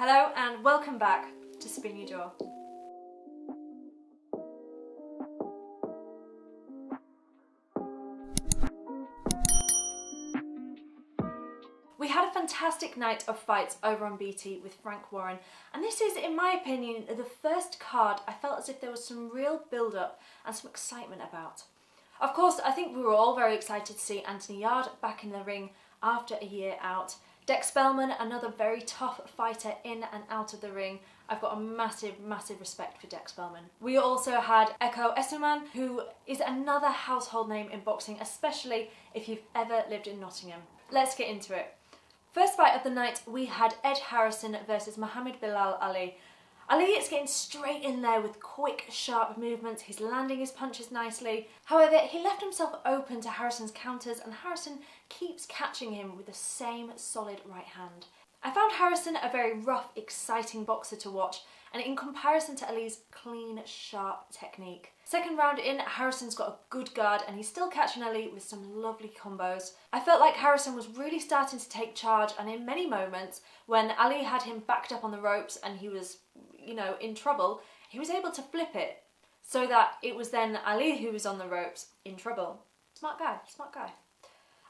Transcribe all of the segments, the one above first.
Hello and welcome back to Spin Your Jaw. We had a fantastic night of fights over on BT with Frank Warren, and this is, in my opinion, the first card I felt as if there was some real build-up and some excitement about. Of course, I think we were all very excited to see Anthony Yarde back in the ring after a year out. Spelman, another very tough fighter in and out of the ring. I've got a massive respect for Spelman. We also had Ekko Essuman, who is another household name in boxing, especially if you've ever lived in Nottingham. Let's get into it. First fight of the night, we had Ed Harrison versus Mohammed Ali. Ali is getting straight in there with quick, sharp movements. He's landing his punches nicely. However, he left himself open to Harrison's counters, and Harrison keeps catching him with the same solid right hand. I found Harrison a very rough, exciting boxer to watch, and in comparison to Ali's clean, sharp technique. Second round in, Harrison's got a good guard and he's still catching Ali with some lovely combos. I felt like Harrison was really starting to take charge, and in many moments when Ali had him backed up on the ropes and he was, in trouble, he was able to flip it so that it was then Ali who was on the ropes in trouble. Smart guy, smart guy.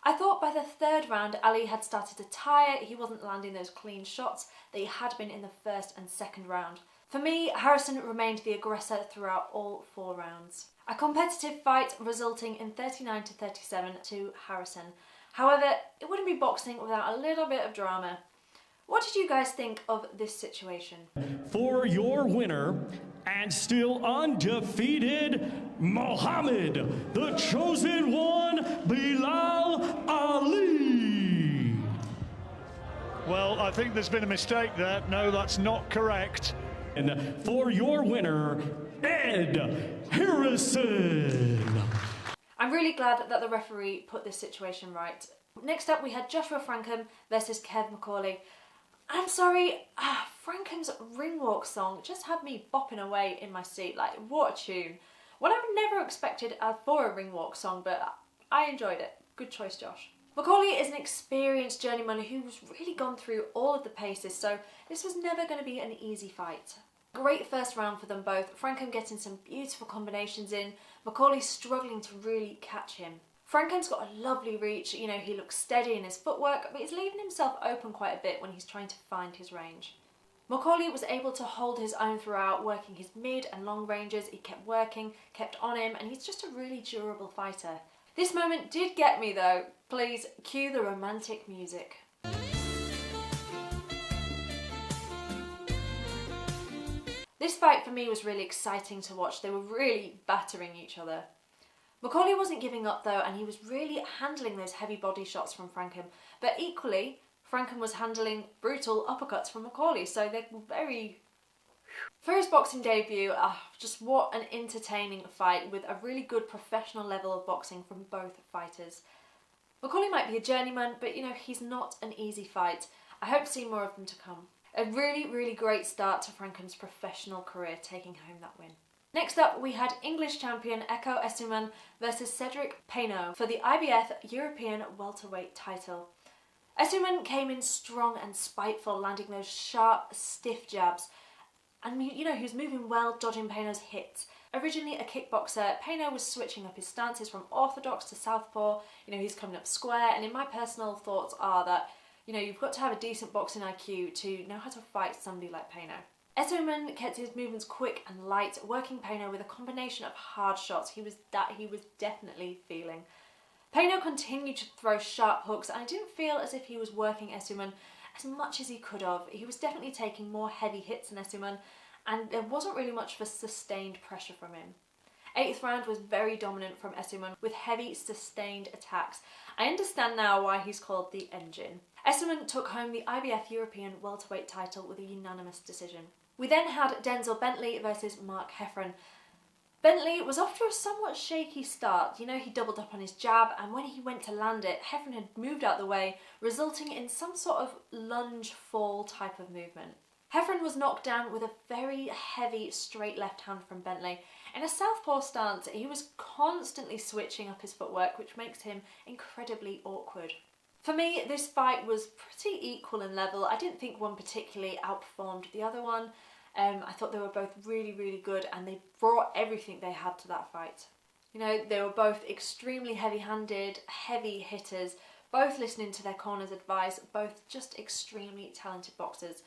I thought by the third round Ali had started to tire. He wasn't landing those clean shots that he had been in the first and second round. For me, Harrison remained the aggressor throughout all 4 rounds. A competitive fight resulting in 39-37 to Harrison. However, it wouldn't be boxing without a little bit of drama. What did you guys think of this situation? For your winner, and still undefeated, Mohammed, the chosen one, Bilal Ali. Well, I think there's been a mistake there. No, that's not correct. And for your winner, Ed Harrison. I'm really glad that the referee put this situation right. Next up, we had Joshua Frankham versus Kev McCauley. I'm sorry, Frankham's ring walk song just had me bopping away in my seat. Like, what a tune. What I've never expected for a ring walk song, but I enjoyed it. Good choice, Josh. McCauley is an experienced journeyman who's really gone through all of the paces, so this was never going to be an easy fight. Great first round for them both, Frankham getting some beautiful combinations in, McCauley struggling to really catch him. Frankham's got a lovely reach, he looks steady in his footwork, but he's leaving himself open quite a bit when he's trying to find his range. McCauley was able to hold his own throughout, working his mid and long ranges. He kept working, kept on him, and he's just a really durable fighter. This moment did get me though. Please cue the romantic music. This fight for me was really exciting to watch. They were really battering each other. McCauley wasn't giving up though, and he was really handling those heavy body shots from Frankham, but equally Frankham was handling brutal uppercuts from McCauley, so they were very... For his boxing debut, just what an entertaining fight with a really good professional level of boxing from both fighters. McCauley might be a journeyman, but he's not an easy fight. I hope to see more of them to come. A really great start to Frankham's professional career, taking home that win. Next up, we had English champion Ekko Essuman versus Cedric Peynaud for the IBF European welterweight title. Essuman came in strong and spiteful, landing those sharp, stiff jabs. And he was moving well, dodging Peynaud's hits. Originally a kickboxer, Peynaud was switching up his stances from orthodox to southpaw. He's coming up square, and in my personal thoughts are that, you've got to have a decent boxing IQ to know how to fight somebody like Peynaud. Essuman kept his movements quick and light, working Peynaud with a combination of hard shots he was definitely feeling. Peynaud continued to throw sharp hooks, and I didn't feel as if he was working Essuman as much as he could have. He was definitely taking more heavy hits than Essuman, and there wasn't really much for sustained pressure from him. 8th round was very dominant from Essuman with heavy sustained attacks. I understand now why he's called the Engine. Essuman took home the IBF European welterweight title with a unanimous decision. We then had Denzel Bentley versus Mark Heffron. Bentley was off to a somewhat shaky start. He doubled up on his jab, and when he went to land it, Heffron had moved out the way, resulting in some sort of lunge fall type of movement. Heffron was knocked down with a very heavy straight left hand from Bentley. In a southpaw stance, he was constantly switching up his footwork, which makes him incredibly awkward. For me, this fight was pretty equal in level. I didn't think one particularly outperformed the other one. I thought they were both really, really good, and they brought everything they had to that fight. You know, they were both extremely heavy-handed, heavy hitters, both listening to their corner's advice, both just extremely talented boxers.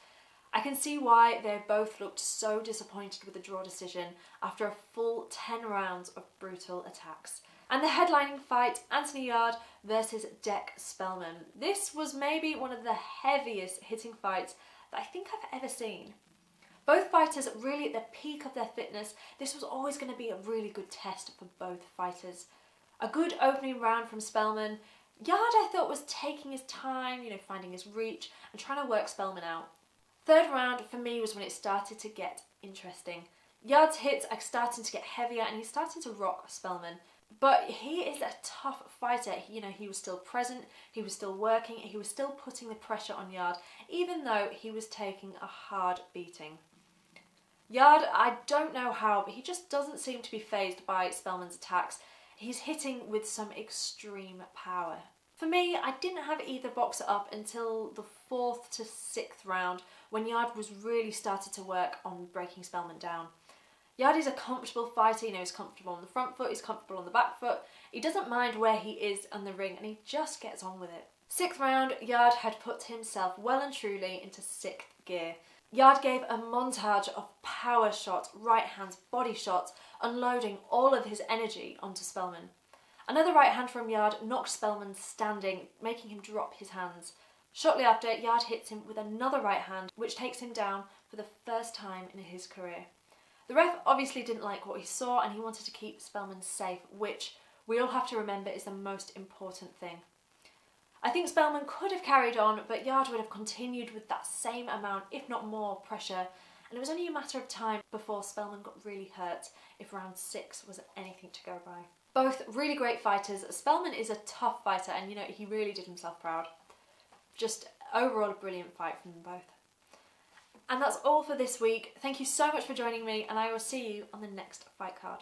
I can see why they both looked so disappointed with the draw decision after a full 10 rounds of brutal attacks. And the headlining fight, Anthony Yarde versus Spellman. This was maybe one of the heaviest hitting fights that I think I've ever seen. Both fighters really at the peak of their fitness. This was always going to be a really good test for both fighters. A good opening round from Spellman. Yarde, I thought, was taking his time, you know, finding his reach and trying to work Spellman out. Third round for me was when it started to get interesting. Yarde's hits are starting to get heavier and he's starting to rock Spellman. But he is a tough fighter. You know, he was still present, he was still working, he was still putting the pressure on Yarde, even though he was taking a hard beating. Yarde, I don't know how, but he just doesn't seem to be fazed by Spellman's attacks. He's hitting with some extreme power. For me, I didn't have either boxer up until the 4th to 6th round, when Yarde was really started to work on breaking Spellman down. Yarde is a comfortable fighter, you know, he's comfortable on the front foot, he's comfortable on the back foot. He doesn't mind where he is on the ring and he just gets on with it. 6th round, Yarde had put himself well and truly into 6th gear. Yarde gave a montage of power shots, right hands, body shots, unloading all of his energy onto Spellman. Another right hand from Yarde knocked Spellman standing, making him drop his hands. Shortly after, Yarde hits him with another right hand, which takes him down for the first time in his career. The ref obviously didn't like what he saw and he wanted to keep Spellman safe, which we all have to remember is the most important thing. I think Spellman could have carried on, but Yarde would have continued with that same amount, if not more, pressure, and it was only a matter of time before Spellman got really hurt if round 6 was anything to go by. Both really great fighters. Spellman is a tough fighter and, you know, he really did himself proud. Just overall a brilliant fight from them both. And that's all for this week. Thank you so much for joining me and I will see you on the next fight card.